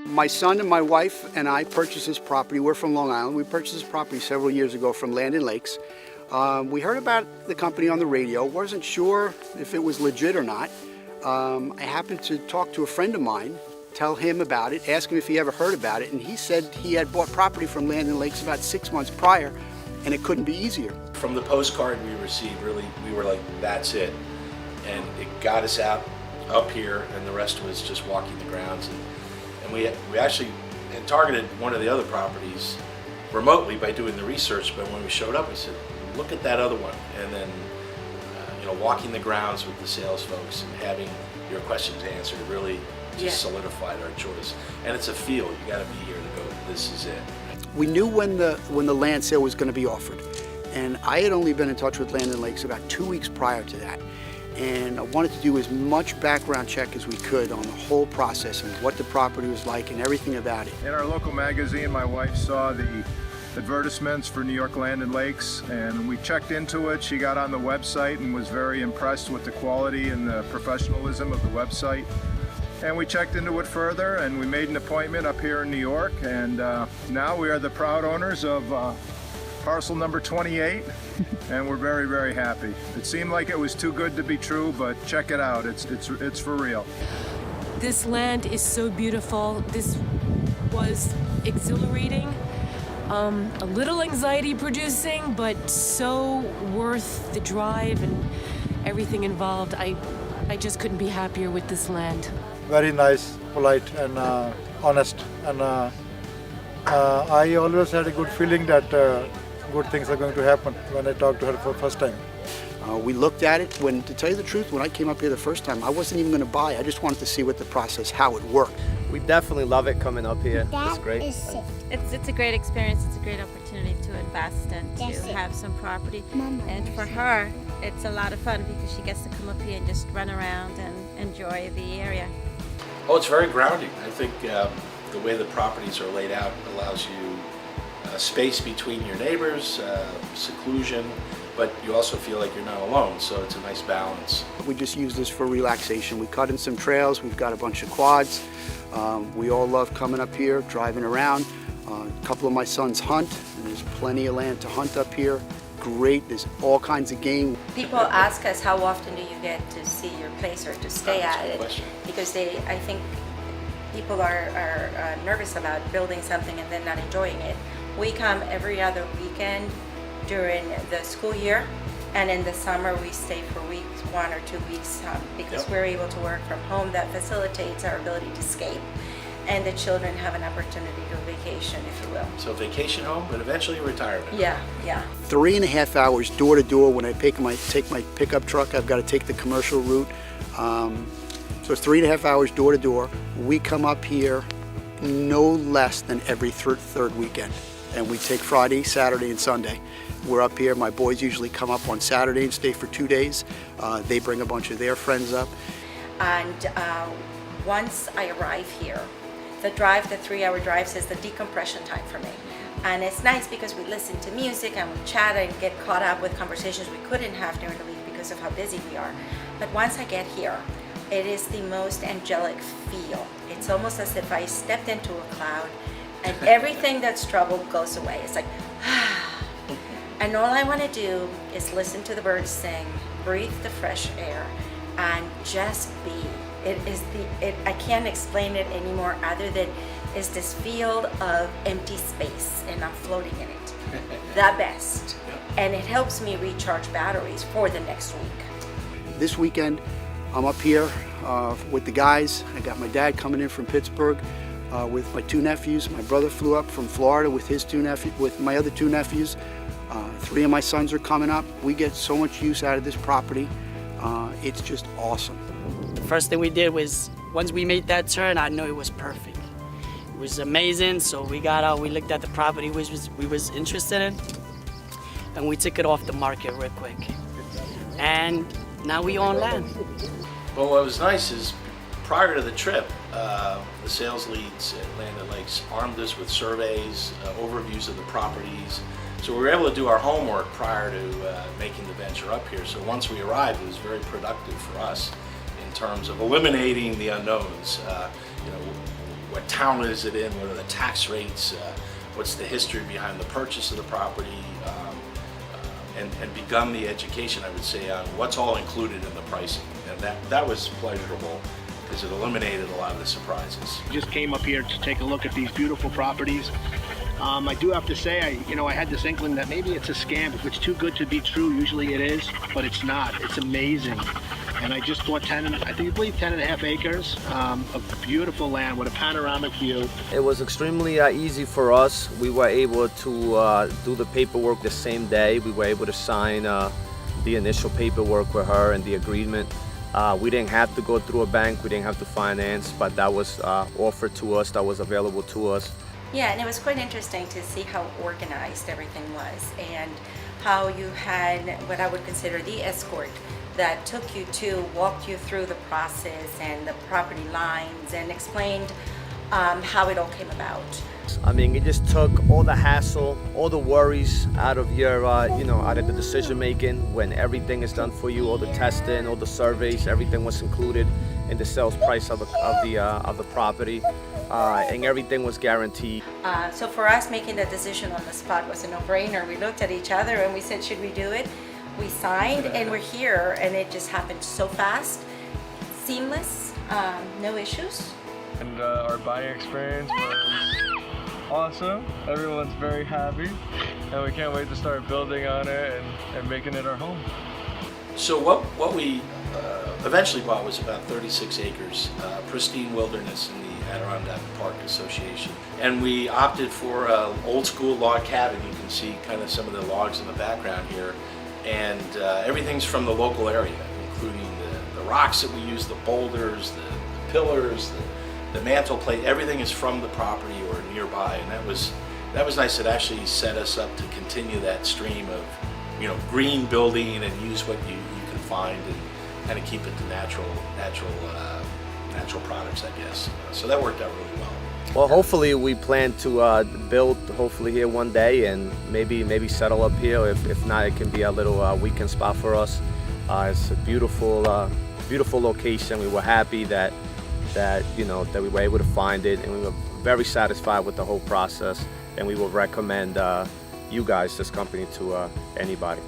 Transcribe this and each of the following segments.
My son and my wife and I purchased this property. We're from Long Island. We purchased this property several years ago from Land and Lakes. We heard about the company on the radio. Wasn't sure if it was legit or not. I happened to talk to a friend of mine, tell him about it, ask him if he ever heard about it, and he said he had bought property from Land and Lakes about 6 months prior, and it couldn't be easier. From the postcard we received, really, we were like, that's it. And it got us out up here, and the rest was just walking the grounds. And we actually had targeted one of the other properties remotely by doing the research, but when we showed up, we said, look at that other one. And then, walking the grounds with the sales folks and having your questions answered really just solidified our choice. And it's a feel. You got to be here to go, this is it. We knew when the land sale was going to be offered, and I had only been in touch with Land and Lakes about 2 weeks prior to that. And I wanted to do as much background check as we could on the whole process and what the property was like and everything about it. In our local magazine, my wife saw the advertisements for New York Land and Lakes, and we checked into it. She got on the website and was very impressed with the quality and the professionalism of the website. And we checked into it further, and we made an appointment up here in New York, and now we are the proud owners of parcel number 28, and we're very, very happy. It seemed like it was too good to be true, but check it out. It's for real. This land is so beautiful. This was exhilarating, a little anxiety producing, but so worth the drive and everything involved. I just couldn't be happier with this land. Very nice, polite, and honest. And I always had a good feeling that good things are going to happen when I talked to her for the first time. We looked at it. To tell you the truth, when I came up here the first time, I wasn't even going to buy. I just wanted to see what the process, how it worked. We definitely love it coming up here. It's great. It's a great experience. It's a great opportunity to invest and to have some property. And for her, it's a lot of fun because she gets to come up here and just run around and enjoy the area. Oh, it's very grounding. I think the way the properties are laid out allows you space between your neighbors, seclusion, but you also feel like you're not alone, so it's a nice balance. We just use this for relaxation. We cut in some trails, we've got a bunch of quads. We all love coming up here, driving around. A couple of my sons hunt, and there's plenty of land to hunt up here. Great, there's all kinds of game. People ask us how often do you get to see your place or to stay at it, because I think people are nervous about building something and then not enjoying it. We come every other weekend during the school year, and in the summer we stay for weeks, 1 or 2 weeks, because we're able to work from home. That facilitates our ability to escape, and the children have an opportunity to vacation, if you will. So vacation home, but eventually retirement. Yeah. 3.5 hours door to door. When I take my pickup truck, I've got to take the commercial route. So it's 3.5 hours door to door. We come up here no less than every third weekend. And we take Friday, Saturday, and Sunday. We're up here. My boys usually come up on Saturday and stay for 2 days. They bring a bunch of their friends up. And once I arrive here, the 3-hour drive is the decompression time for me. And it's nice because we listen to music and we chat and get caught up with conversations we couldn't have during the week because of how busy we are. But once I get here, it is the most angelic feel. It's almost as if I stepped into a cloud and everything that's trouble goes away. It's like, and all I want to do is listen to the birds sing, breathe the fresh air, and just be. I can't explain it anymore other than it's this field of empty space and I'm floating in it. The best. And it helps me recharge batteries for the next week. This weekend, I'm up here with the guys. I got my dad coming in from Pittsburgh with my 2 nephews. My brother flew up from Florida with with my other 2 nephews. 3 of my sons are coming up. We get so much use out of this property. It's just awesome. The first thing we did was, once we made that turn, I knew it was perfect. It was amazing, so we got out, we looked at the property we was interested in, and we took it off the market real quick. And now we own land. Well, what was nice is, prior to the trip, the sales leads at Land and Lakes armed us with surveys, overviews of the properties. So we were able to do our homework prior to making the venture up here. So once we arrived, it was very productive for us in terms of eliminating the unknowns. what town is it in, what are the tax rates, what's the history behind the purchase of the property, and begun the education, I would say, on what's all included in the pricing. And that was pleasurable because it eliminated a lot of the surprises. Just came up here to take a look at these beautiful properties. I do have to say, I had this inkling that maybe it's a scam. If it's too good to be true, usually it is, but it's not. It's amazing. And I just bought 10 and a half acres of beautiful land with a panoramic view. It was extremely easy for us. We were able to do the paperwork the same day. We were able to sign the initial paperwork with her and the agreement. We didn't have to go through a bank, we didn't have to finance, but that was offered to us, that was available to us. Yeah, and it was quite interesting to see how organized everything was and how you had what I would consider the escort that took you to, walked you through the process and the property lines and explained how it all came about. I mean, it just took all the hassle, all the worries out of your, out of the decision making when everything is done for you, all the testing, all the surveys, everything was included in the sales price of the property, and everything was guaranteed. So for us, making the decision on the spot was a no-brainer. We looked at each other and we said, should we do it? We signed and we're here, and it just happened so fast, seamless, no issues. And our buying experience was awesome. Everyone's very happy, and we can't wait to start building on it and making it our home. So what we eventually bought was about 36 acres, pristine wilderness in the Adirondack Park Association. And we opted for an old school log cabin. You can see kind of some of the logs in the background here. And everything's from the local area, including the rocks that we use, the boulders, the pillars, the mantle plate, everything is from the property or nearby. And that was nice. It actually set us up to continue that stream of, green building and use what you can find and kind of keep it to natural products, I guess. So that worked out really well. Well, hopefully we plan to build hopefully here one day and maybe settle up here. If not, it can be a little weekend spot for us. It's a beautiful location. We were happy that we were able to find it, and we were very satisfied with the whole process. And we will recommend you guys, this company, to anybody.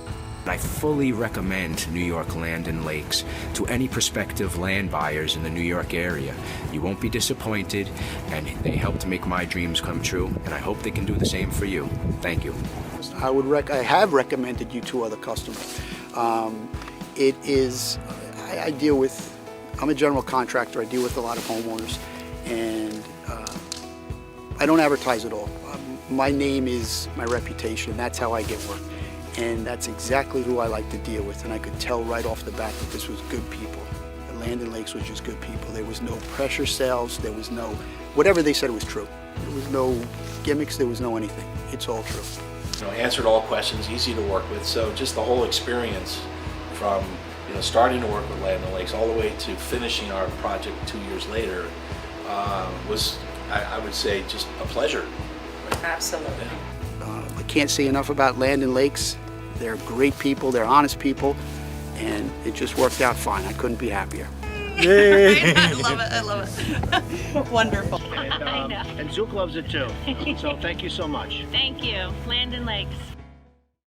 I fully recommend New York Land and Lakes to any prospective land buyers in the New York area. You won't be disappointed, and they helped make my dreams come true, and I hope they can do the same for you. Thank you. I have recommended you to other customers. I'm a general contractor. I deal with a lot of homeowners, and I don't advertise at all. My name is my reputation. That's how I get work. And that's exactly who I like to deal with. And I could tell right off the bat that this was good people. The Land and Lakes was just good people. There was no pressure sales. There was no, whatever they said was true. There was no gimmicks. There was no anything. It's all true. Answered all questions, easy to work with. So just the whole experience from starting to work with Land and Lakes all the way to finishing our project 2 years later was, I would say, just a pleasure. Absolutely. I can't say enough about Land and Lakes. They're great people, they're honest people, and it just worked out fine. I couldn't be happier. Yay! I love it. Wonderful. And Zook loves it too. So thank you so much. Thank you. Land and Lakes.